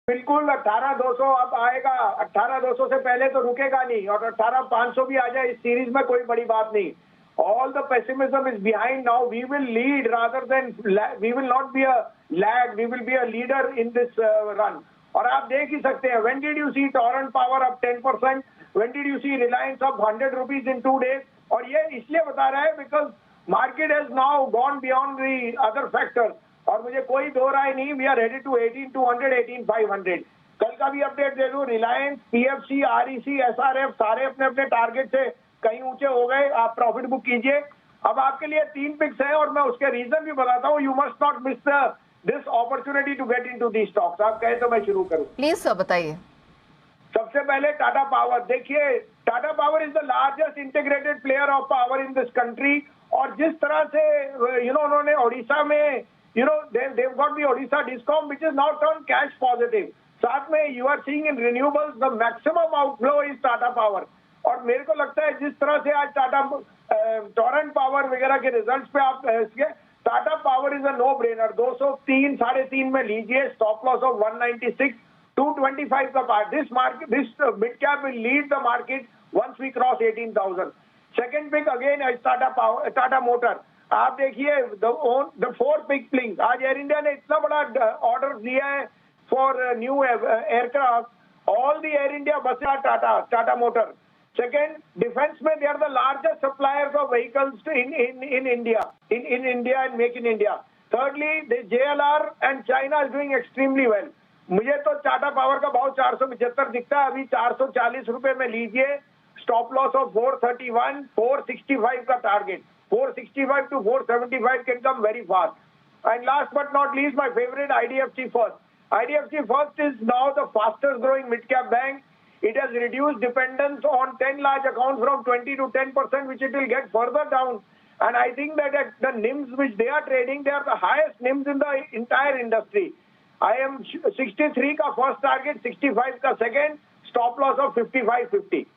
बिल्कुल 18,200 अब आएगा। 18,200 से पहले तो रुकेगा नहीं, और 18,500 भी आ जाए इस सीरीज में कोई बड़ी बात नहीं। All the pessimism is behind now. We will lead rather than we will not be a lag. We will be a leader in this run. और आप देख ही सकते हैं, when did you see Torrent Power up 10%? When did you see Reliance up 100 rupees in 2 days? और ये इसलिए बता रहा है because market has now gone beyond the other factors. और मुझे कोई दो राय नहीं, we are ready to 18,200, 18,500. कल का भी अपडेट दे दूं, रिलायंस, पीएफसी, आरईसी, एसआरएफ सारे अपने अपने टारगेट से कहीं ऊंचे हो गए। आप प्रॉफिट बुक कीजिए। अब आपके लिए 3 पिक्स है और मैं उसके रीजन भी बताता हूँ। You must not miss this opportunity to get into the stocks. आप कहे तो मैं शुरू करूँ? प्लीज सर बताइए। सबसे पहले टाटा पावर देखिए, Tata power is the largest integrated player of power in this country. और जिस तरह से उन्होंने ओडिशा में they've got the Odisha Discom which is now turned cash positive. साथ में you are seeing in renewables the maximum outflow is Tata Power. और मेरे को लगता है जिस तरह से आज टाटा टोरेंट पावर वगैरह के रिजल्ट्स पे आप Tata power is a no brainer. 203 3.5 में लीजिए, स्टॉप लॉस ऑफ 196, 225 का part. This mid cap will lead the market once we cross 18,000। Second pick again is Tata motor. आप देखिए द 4 पिक प्लिंग। आज एयर इंडिया ने इतना बड़ा ऑर्डर दिया है for new aircraft. All the air India buses Tata motor. Second, defense में they are the largest suppliers of vehicles in India, in India and make in India. Thirdly, the JLR and China is doing extremely well. मुझे तो Tata power का भाव 475 दिखता है, अभी 440 रुपए में लीजिए। स्टॉप लॉस ऑफ 431, 465 का target. 465 to 475 can come very fast. And last but not least, my favorite IDFC First. IDFC First is now the fastest growing mid cap bank. It has reduced dependence on 10 large accounts from 20 to 10%, which it will get further down. And I think that at the NIMs which they are trading, they are the highest NIMs in the entire industry. I am 63 का first target, 65 का second, stop loss of 55.50.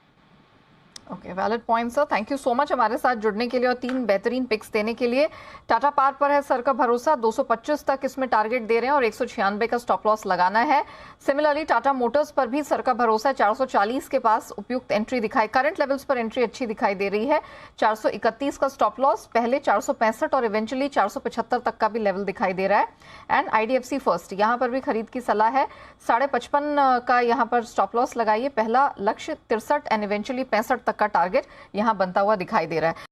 Okay, valid point sir. Thank you so much हमारे साथ जुड़ने के लिए और 3 बेहतरीन pics देने के लिए। टाटा पावर पर है सर का भरोसा, 225 तक इसमें टारगेट दे रहे हैं और 196 का स्टॉप लॉस लगाना है। सिमिलरली टाटा मोटर्स पर भी सर का भरोसा है, 440 के पास उपयुक्त एंट्री दिखाई, करंट लेवल्स पर एंट्री अच्छी दिखाई दे रही है। 431 का स्टॉप लॉस, पहले 465 और इवेंचुअली 475 तक का भी लेवल दिखाई दे रहा है। एंड आईडीएफसी फर्स्ट, यहाँ पर भी खरीद की सलाह है। 55.5 का यहाँ पर स्टॉप लॉस लगाइए। पहला लक्ष्य 63 एंड इवेंचुअली 65 तक का टारगेट यहां बनता हुआ दिखाई दे रहा है।